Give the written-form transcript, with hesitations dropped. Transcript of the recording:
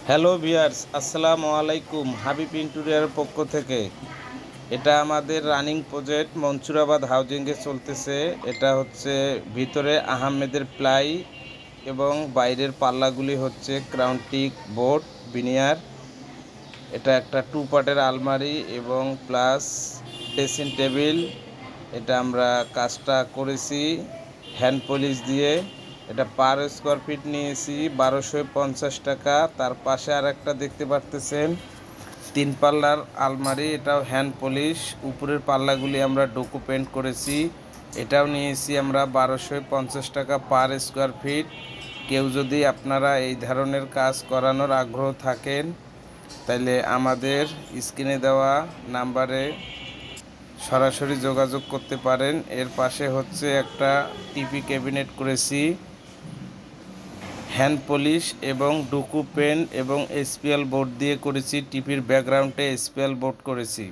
Hello viewers, আসসালামু আলাইকুম। হাবিব ইন্টেরিয়রের পক্ষ থেকে এটা আমাদের রানিং প্রজেক্ট মনসুরাবাদ হাউজিংয়ে চলতেছে। এটা হচ্ছে ভিতরে আহমেদের প্লাই এবং বাইরের পাল্লাগুলি হচ্ছে ক্রাউন্টিক বোর্ড বিনিয়ার। এটা একটা 2 পার্টের আলমারি এবং প্লাস ড্রেসিং টেবিল। এটা আমরা কাজটা করেছি হ্যান্ড পলিশ দিয়ে। এটা পার স্কোয়ার ফিট নিয়েছি 1250 টাকা। তার পাশে আর একটা দেখতে পারতেছেন 3 পাল্লার আলমারি, এটাও হ্যান্ড পলিশ। উপরের পাল্লাগুলি আমরা ডোকো পেন্ট করেছি। এটাও নিয়েছি আমরা 1250 টাকা পার স্কোয়ার ফিট। কেউ যদি আপনারা এই ধরনের কাজ করানোর আগ্রহ থাকেন তাইলে আমাদের স্ক্রিনে দেওয়া নাম্বারে সরাসরি যোগাযোগ করতে পারেন। এর পাশে হচ্ছে একটা টিভি ক্যাবিনেট করেছি হ্যান্ড পলিশ এবং ডুকু পেন এবং এসপিএল বোর্ড দিয়ে করেছি। টিভির ব্যাকগ্রাউন্ডে এসপিএল বোর্ড করেছি।